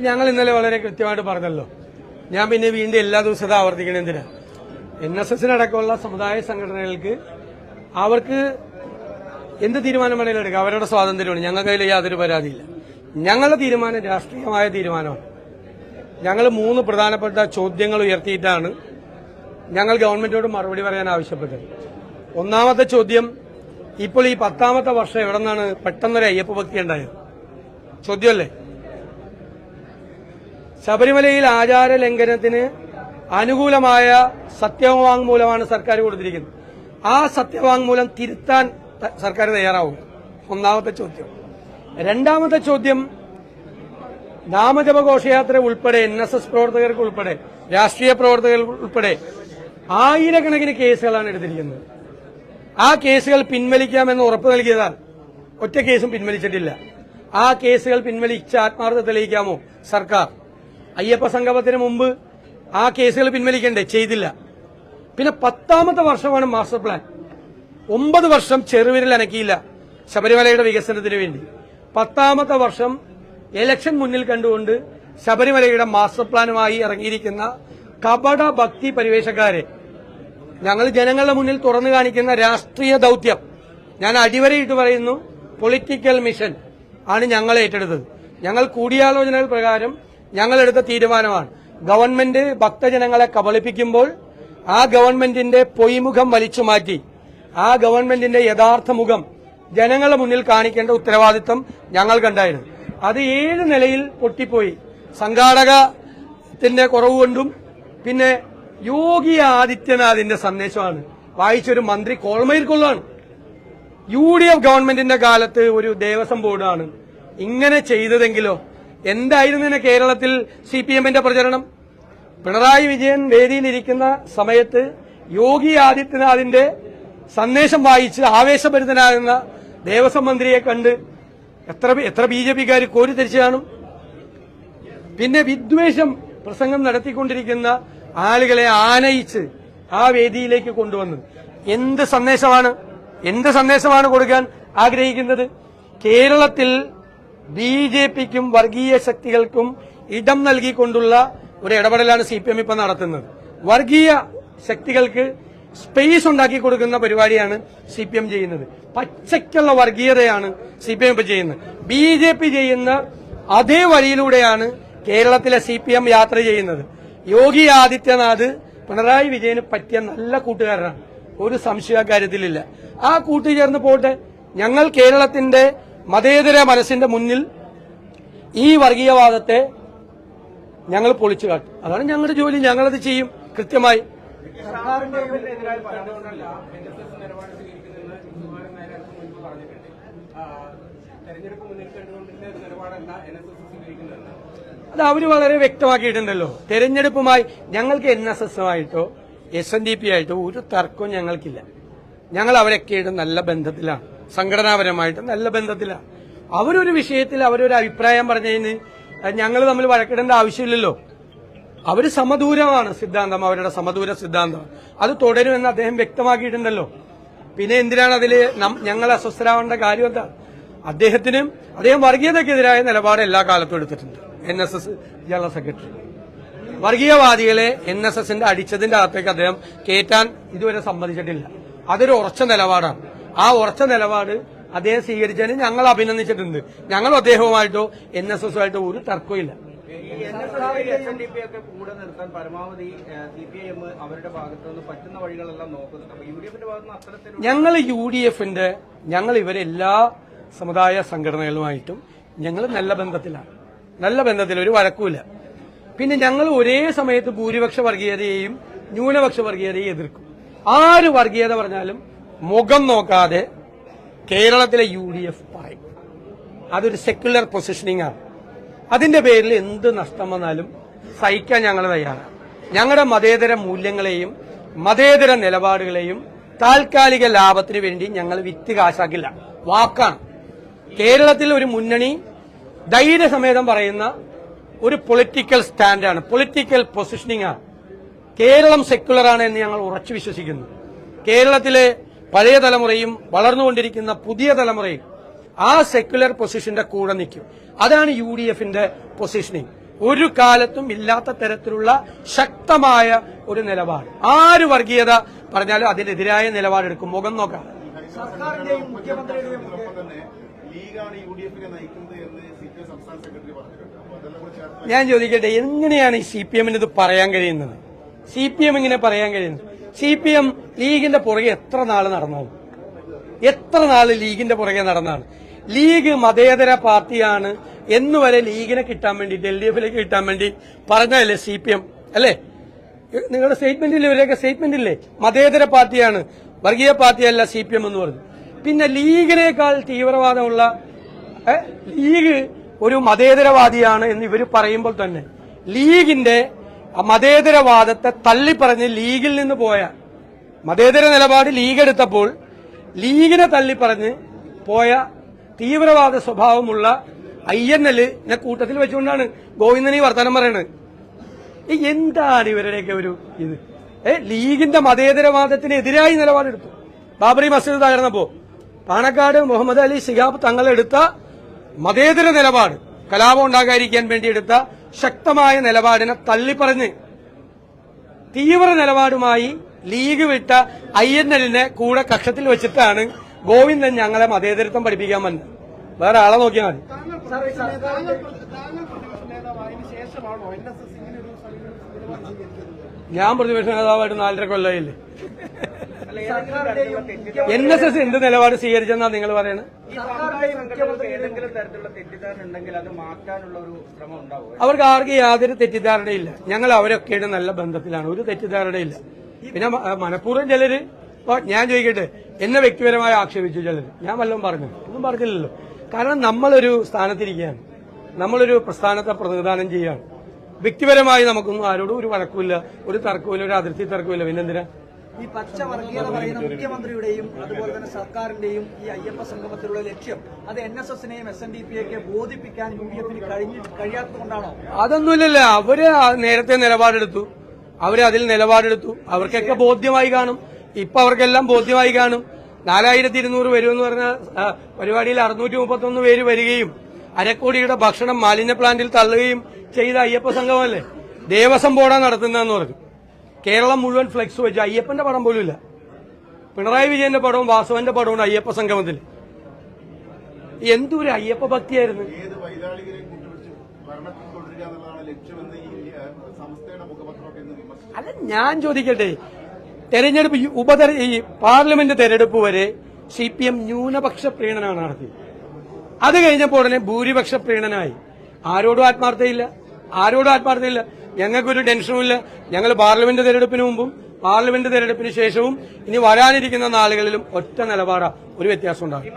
ഞങ്ങൾ ഇന്നലെ വളരെ കൃത്യമായിട്ട് പറഞ്ഞല്ലോ. ഞാൻ പിന്നെ വീണ്ടും എല്ലാ ദിവസവും ആവർത്തിക്കണം. എന്തിനാ? NSSനടക്കമുള്ള സമുദായ സംഘടനകൾക്ക് അവർക്ക് എന്ത് തീരുമാനം വേണമെങ്കിലും എടുക്കാം. അവരുടെ സ്വാതന്ത്ര്യമാണ്. ഞങ്ങൾക്ക് അതിൽ യാതൊരു പരാതിയില്ല. ഞങ്ങളുടെ തീരുമാനം രാഷ്ട്രീയമായ തീരുമാനമാണ്. ഞങ്ങൾ 3 പ്രധാനപ്പെട്ട ചോദ്യങ്ങൾ ഉയർത്തിയിട്ടാണ് ഞങ്ങൾ ഗവൺമെന്റിനോട് മറുപടി പറയാൻ ആവശ്യപ്പെട്ടത്. ഒന്നാമത്തെ ചോദ്യം, ഇപ്പോൾ ഈ 10ാമത്തെ വർഷം എവിടെ നിന്നാണ് പെട്ടെന്നൊരു അയ്യപ്പ ഭക്തി ഉണ്ടായത്? ചോദ്യമല്ലേ? ശബരിമലയിൽ ആചാര ലംഘനത്തിന് അനുകൂലമായ സത്യവാങ്മൂലമാണ് സർക്കാർ കൊടുത്തിരിക്കുന്നത്. ആ സത്യവാങ്മൂലം തിരുത്താൻ സർക്കാർ തയ്യാറാവും. ഒന്നാമത്തെ ചോദ്യം. രണ്ടാമത്തെ ചോദ്യം, നാമജപ ഘോഷയാത്ര ഉൾപ്പെടെ NSS പ്രവർത്തകർക്ക് ഉൾപ്പെടെ രാഷ്ട്രീയ പ്രവർത്തകർ ഉൾപ്പെടെ ആയിരക്കണക്കിന് കേസുകളാണ് എടുത്തിരിക്കുന്നത്. ആ കേസുകൾ പിൻവലിക്കാമെന്ന് ഉറപ്പ് നൽകിയതാണ്. ഒറ്റ കേസും പിൻവലിച്ചിട്ടില്ല. ആ കേസുകൾ പിൻവലിച്ച ആത്മാർത്ഥത തെളിയിക്കാമോ സർക്കാർ? അയ്യപ്പ സംഗമത്തിന് മുമ്പ് ആ കേസുകൾ പിൻവലിക്കണ്ടേ? ചെയ്തില്ല. പിന്നെ 10ാമത്തെ വർഷമാണ് മാസ്റ്റർ പ്ലാൻ. 9 വർഷം ചെറുവിരൽ അനക്കിയില്ല ശബരിമലയുടെ വികസനത്തിന് വേണ്ടി. 10ാമത്തെ വർഷം ഇലക്ഷൻ മുന്നിൽ കണ്ടുകൊണ്ട് ശബരിമലയുടെ മാസ്റ്റർ പ്ലാനുമായി ഇറങ്ങിയിരിക്കുന്ന കപട ഭക്തി പരിവേഷക്കാരെ ഞങ്ങൾ ജനങ്ങളുടെ മുന്നിൽ തുറന്നു കാണിക്കുന്ന രാഷ്ട്രീയ ദൌത്യം, ഞാൻ അടിവരയിട്ട് പറയുന്നു, പൊളിറ്റിക്കൽ മിഷൻ ആണ് ഞങ്ങൾ ഏറ്റെടുത്തത്. ഞങ്ങൾ കൂടിയാലോചനകൾ പ്രകാരം ഞങ്ങളെടുത്ത തീരുമാനമാണ്. ഗവൺമെന്റ് ഭക്തജനങ്ങളെ കബളിപ്പിക്കുമ്പോൾ ആ ഗവൺമെന്റിന്റെ പൊയ്മുഖം വലിച്ചു മാറ്റി ആ ഗവൺമെന്റിന്റെ യഥാർത്ഥ മുഖം ജനങ്ങളുടെ മുന്നിൽ കാണിക്കേണ്ട ഉത്തരവാദിത്തം ഞങ്ങൾക്കുണ്ടായിരുന്നു. അത് 7 നിലയിൽ പൊട്ടിപ്പോയി. സംഘാടകത്തിന്റെ കുറവുകൊണ്ടും പിന്നെ യോഗി ആദിത്യനാഥിന്റെ സന്ദേശമാണ്. വായിച്ചൊരു മന്ത്രി കോൾമയിൽക്കൊള്ളാണ്. UDF ഗവൺമെന്റിന്റെ കാലത്ത് ഒരു ദേവസ്വം ബോർഡാണ് ഇങ്ങനെ ചെയ്തതെങ്കിലോ എന്തായിരുന്നു കേരളത്തിൽ CPMന്റെ പ്രചരണം? പിണറായി വിജയൻ വേദിയിലിരിക്കുന്ന സമയത്ത് യോഗി ആദിത്യനാഥിന്റെ സന്ദേശം വായിച്ച് ആവേശഭരിതനാകുന്ന ദേവസ്വം മന്ത്രിയെ കണ്ട് എത്ര BJPക്കാർ കോരിത്തിരിച്ചു കാണും? പിന്നെ വിദ്വേഷം പ്രസംഗം നടത്തിക്കൊണ്ടിരിക്കുന്ന ആളുകളെ ആനയിച്ച് ആ വേദിയിലേക്ക് കൊണ്ടുവന്നു. എന്ത് സന്ദേശമാണ് കൊടുക്കാൻ ആഗ്രഹിക്കുന്നത്? കേരളത്തിൽ BJPക്കും വർഗീയ ശക്തികൾക്കും ഇടം നൽകിക്കൊണ്ടുള്ള ഒരു ഇടപെടലാണ് CPM ഇപ്പം നടത്തുന്നത്. വർഗീയ ശക്തികൾക്ക് സ്പേസ് ഉണ്ടാക്കി കൊടുക്കുന്ന പരിപാടിയാണ് CPM ചെയ്യുന്നത്. പച്ചയ്ക്കുള്ള വർഗീയതയാണ് CPM ഇപ്പം ചെയ്യുന്നത്. BJP ചെയ്യുന്ന അതേ വഴിയിലൂടെയാണ് കേരളത്തിലെ CPM യാത്ര ചെയ്യുന്നത്. യോഗി ആദിത്യനാഥ് പിണറായി വിജയന് പറ്റിയ നല്ല കൂട്ടുകാരനാണ്, ഒരു സംശയ കാര്യത്തിലില്ല. ആ കൂട്ടുചേർന്ന് പോട്ടെ. ഞങ്ങൾ കേരളത്തിന്റെ മതേതര മനസ്സിന്റെ മുന്നിൽ ഈ വർഗീയവാദത്തെ ഞങ്ങൾ പൊളിച്ചു കാട്ടും. അതാണ് ഞങ്ങളുടെ ജോലി. ഞങ്ങളത് ചെയ്യും കൃത്യമായി. അത് അവര് വളരെ വ്യക്തമാക്കിയിട്ടുണ്ടല്ലോ. തെരഞ്ഞെടുപ്പുമായി ഞങ്ങൾക്ക് NSSമായിട്ടോ SNDP ആയിട്ടോ ഒരു തർക്കവും ഞങ്ങൾക്കില്ല. ഞങ്ങൾ അവരൊക്കെയായിട്ട് നല്ല ബന്ധത്തിലാണ്, സംഘടനാപരമായിട്ട് നല്ല ബന്ധത്തിലാണ്. അവരൊരു വിഷയത്തിൽ അവരൊരു അഭിപ്രായം പറഞ്ഞതിന് ഞങ്ങൾ തമ്മിൽ വഴക്കിടേണ്ട ആവശ്യമില്ലല്ലോ. അവർ സമദൂരമാണ് സിദ്ധാന്തം, അവരുടെ സമദൂര സിദ്ധാന്തം. അത് തുടരുമെന്ന് അദ്ദേഹം വ്യക്തമാക്കിയിട്ടുണ്ടല്ലോ. പിന്നെ എന്തിനാണ് അതിൽ ഞങ്ങൾ അസ്വസ്ഥരാവേണ്ട കാര്യം? എന്താ? അദ്ദേഹം വർഗീയതയ്ക്കെതിരായ നിലപാട് എല്ലാ കാലത്തും എടുത്തിട്ടുണ്ട്. NSS ജനറൽ സെക്രട്ടറി വർഗീയവാദികളെ NSSന്റെ അടിച്ചതിന്റെ അകത്തേക്ക് അദ്ദേഹം കയറ്റാൻ ഇതുവരെ സമ്മതിച്ചിട്ടില്ല. അതൊരു ഉറച്ച നിലപാടാണ്. ആ ഉറച്ച നിലപാട് അദ്ദേഹം സ്വീകരിച്ചതിന് ഞങ്ങൾ അഭിനന്ദിച്ചിട്ടുണ്ട്. ഞങ്ങളും അദ്ദേഹവുമായിട്ടോ NSSമായിട്ടോ ഒരു തർക്കമില്ല. കൂടെ നിർത്താൻ പരമാവധി CPIM അവരുടെ ഭാഗത്ത് നിന്ന് പറ്റുന്ന വഴികളെല്ലാം നോക്കുന്നുണ്ട്. UDFന്റെ ഭാഗത്ത് നിന്ന് അത്തരത്തിൽ ഞങ്ങൾ ഇവരെല്ലാ സമുദായ സംഘടനകളുമായിട്ടും ഞങ്ങൾ നല്ല ബന്ധത്തിൽ ഒരു വഴക്കുമില്ല. പിന്നെ ഞങ്ങൾ ഒരേ സമയത്ത് ഭൂരിപക്ഷ വർഗീയതയെയും ന്യൂനപക്ഷ വർഗീയതയെയും എതിർക്കും. ആര് വർഗീയത പറഞ്ഞാലും മുഖം നോക്കാതെ കേരളത്തിലെ UDF പറയും. അതൊരു സെക്യുലർ പൊസിഷനിങ് ആണ്. അതിന്റെ പേരിൽ എന്ത് നഷ്ടം വന്നാലും സഹിക്കാൻ ഞങ്ങൾ തയ്യാറാണ്. ഞങ്ങളുടെ മതേതര മൂല്യങ്ങളെയും മതേതര നിലപാടുകളെയും താൽക്കാലിക ലാഭത്തിന് വേണ്ടി ഞങ്ങൾ വിറ്റ് കാശാക്കില്ല. വാക്കാണ്. കേരളത്തിൽ ഒരു മുന്നണി ധൈര്യസമേതം പറയുന്ന ഒരു പൊളിറ്റിക്കൽ സ്റ്റാൻഡാണ്, പൊളിറ്റിക്കൽ പൊസിഷനിങ് ആണ്. കേരളം സെക്യുലറാണ് എന്ന് ഞങ്ങൾ ഉറച്ചു വിശ്വസിക്കുന്നു. കേരളത്തിലെ പഴയ തലമുറയും വളർന്നുകൊണ്ടിരിക്കുന്ന പുതിയ തലമുറയും ആ സെക്യുലർ പൊസിഷന്റെ കൂടെ നിൽക്കും. അതാണ് UDFന്റെ പൊസിഷനിങ്. ഒരു കാലത്തും ഇല്ലാത്ത തരത്തിലുള്ള ശക്തമായ ഒരു നിലപാട്. ആര് വർഗീയത പറഞ്ഞാലും അതിനെതിരായ നിലപാടെടുക്കും. മുഖം നോക്കാം. സർക്കാരിന്റെയും മുഖ്യമന്ത്രിയുടെയും ലീഗാണ് യുഡിഎഫിനെ നയിക്കുന്നത് എന്ന് സിപിഎം സംസ്ഥാന സെക്രട്ടറി പറഞ്ഞിട്ടുണ്ട്. അപ്പോൾ അതെല്ലാം കൂടെ ചേർത്ത് ഞാൻ ചോദിക്കട്ടെ, എങ്ങനെയാണ് ഈ CPM-ന് ഇത് പറയാൻ കഴിയുന്നത്? CPM ഇങ്ങനെ പറയാൻ കഴിയുന്നത്? CPM ലീഗിന്റെ പുറകെ എത്ര നാൾ നടന്നു? എത്ര നാൾ ലീഗിന്റെ പുറകെ നടന്നാണ്? ലീഗ് മതേതര പാർട്ടിയാണ് എന്നുവരെ ലീഗിനെ കിട്ടാൻ വേണ്ടി, LDF-ലേക്ക് കിട്ടാൻ വേണ്ടി പറഞ്ഞതല്ലേ CPM, അല്ലേ? നിങ്ങളുടെ സ്റ്റേറ്റ്മെന്റിൽ ഇവരെയൊക്കെ സ്റ്റേറ്റ്മെന്റില്ലേ മതേതര പാർട്ടിയാണ്, വർഗീയ പാർട്ടിയല്ല CPM എന്ന് പറഞ്ഞു. പിന്നെ ലീഗിനേക്കാൾ തീവ്രവാദമുള്ള ലീഗ് ഒരു മതേതരവാദിയാണ് എന്ന് ഇവർ പറയുമ്പോൾ തന്നെ ലീഗിന്റെ മതേതരവാദത്തെ തള്ളിപ്പറഞ്ഞ് ലീഗിൽ നിന്ന് പോയ മതേതര നിലപാട് ലീഗ് എടുത്തപ്പോൾ ലീഗിനെ തള്ളിപ്പറഞ്ഞ് പോയ തീവ്രവാദ സ്വഭാവമുള്ള INL-നെ കൂട്ടത്തിൽ വെച്ചുകൊണ്ടാണ് ഗോവിന്ദൻ ഈ വർത്തമാനം പറയുന്നത്. എന്താണ് ഇവരുടെയൊക്കെ ഒരു ഇത്? ലീഗിന്റെ മതേതരവാദത്തിനെതിരായി നിലപാടെടുത്തു. ബാബറി മസ്ജിദ് തകർന്നപ്പോ പാണക്കാട് മുഹമ്മദ് അലി ശിഹാബ് തങ്ങളെടുത്ത മതേതര നിലപാട്, കലാപം ഉണ്ടാകാതിരിക്കാൻ വേണ്ടി എടുത്ത ശക്തമായ നിലപാടിനെ തള്ളിപ്പറഞ്ഞ് തീവ്ര നിലപാടുമായി ലീഗ് വിട്ട INL-നെ കൂടെ കക്ഷത്തിൽ വെച്ചിട്ടാണ് ഗോവിന്ദൻ ഞങ്ങളെ മതേതരത്വം പഠിപ്പിക്കാൻ വന്നത്. വേറെ ആളെ നോക്കിയാൽ മതി. ഞാൻ പ്രതിപക്ഷ നേതാവായിട്ട് 4.5 കൊല്ലമായില്ലേ. NSS എന്ത് നിലപാട് സ്വീകരിച്ചെന്നാ നിങ്ങൾ പറയുന്നത്? ഏതെങ്കിലും തരത്തിലുള്ള തെറ്റിദ്ധാരണ ഉണ്ടെങ്കിൽ അത് മാറ്റാനുള്ള ഒരു ശ്രമം ഉണ്ടാവും. അവർക്ക് ആർക്കും യാതൊരു തെറ്റിദ്ധാരണയില്ല. ഞങ്ങൾ അവരൊക്കെയാണ് നല്ല ബന്ധത്തിലാണ്, ഒരു തെറ്റിദ്ധാരണയില്ല. പിന്നെ മനഃപൂർവ്വം ചിലര്, ഞാൻ ചോദിക്കട്ടെ, എന്നെ വ്യക്തിപരമായി ആക്ഷേപിച്ചു ചിലര്. ഞാൻ വല്ലതും പറഞ്ഞു? ഒന്നും പറഞ്ഞില്ലല്ലോ. കാരണം നമ്മളൊരു സ്ഥാനത്തിരിക്കുകയാണ്, നമ്മളൊരു പ്രസ്ഥാനത്തെ പ്രതിനിധാനം ചെയ്യുകയാണ്. വ്യക്തിപരമായി നമുക്കൊന്നും ആരോടും ഒരു വഴക്കുമില്ല, ഒരു തർക്കമില്ല, ഒരു അതിർത്തി തർക്കമില്ല. പിന്നെന്തിനാ ഈ പച്ച വർഗീയത പറയുന്ന മുഖ്യമന്ത്രിയുടെയും അതുപോലെ തന്നെ സർക്കാരിന്റെയും ഈ അയ്യപ്പ സംഗമത്തിലുള്ള ലക്ഷ്യം അത് NSS-നെയും SNDP-യൊക്കെ ബോധിപ്പിക്കാൻ UDF-ന് കഴിയാത്തതുകൊണ്ടാണോ? അതൊന്നുമില്ലല്ലോ. അവര് നേരത്തെ നിലപാടെടുത്തു, അവരതിൽ നിലപാടെടുത്തു. അവർക്കൊക്കെ ബോധ്യമായി കാണും. ഇപ്പൊ അവർക്കെല്ലാം ബോധ്യമായി കാണും. 4200 വരുമെന്ന് പറഞ്ഞ പരിപാടിയിൽ 631 പേര് വരികയും 1/2 കോടിയുടെ ഭക്ഷണം മാലിന്യ പ്ലാന്റിൽ തള്ളുകയും ചെയ്ത അയ്യപ്പ സംഘമല്ലേ. ദേവസ്വം ബോർഡാണ് നടത്തുന്നതെന്ന് പറഞ്ഞു. കേരളം മുഴുവൻ ഫ്ലെക്സ് വെച്ച്, അയ്യപ്പന്റെ പടം പോലും ഇല്ല. പിണറായി വിജയന്റെ പടവും വാസവന്റെ പടവും അയ്യപ്പ സംഗമത്തിൽ. എന്തൊരു അയ്യപ്പ ഭക്തിയായിരുന്നു. ഏത് വൈതാളികരെ കൂട്ടുപിടിച്ച് ഭരണത്തിൽ തുടരുക എന്നുള്ളതാണ് ലക്ഷ്യമെന്ന് ഈ സംസ്ഥയുടെ മുഖപത്രമൊക്കെ ഇന്ന് വിമർശിച്ചു. അല്ല, ഞാൻ ചോദിക്കട്ടെ, തെരഞ്ഞെടുപ്പ് ഈ പാർലമെന്റ് തെരഞ്ഞെടുപ്പ് വരെ CPM ന്യൂനപക്ഷ പ്രീണനമാണ് നടത്തിയത്. അത് കഴിഞ്ഞപ്പോൾ ഉടനെ ഭൂരിപക്ഷ പ്രീണനായി. ആരോടും ആത്മാർത്ഥതയില്ല. ഞങ്ങൾക്കൊരു ടെൻഷനുമില്ല. ഞങ്ങൾ പാർലമെന്റ് തെരഞ്ഞെടുപ്പിന് മുമ്പും പാർലമെന്റ് തെരഞ്ഞെടുപ്പിന് ശേഷവും ഇനി വരാനിരിക്കുന്ന നാളുകളിലും ഒറ്റ നിലപാടാ, ഒരു വ്യത്യാസം ഉണ്ടാകും.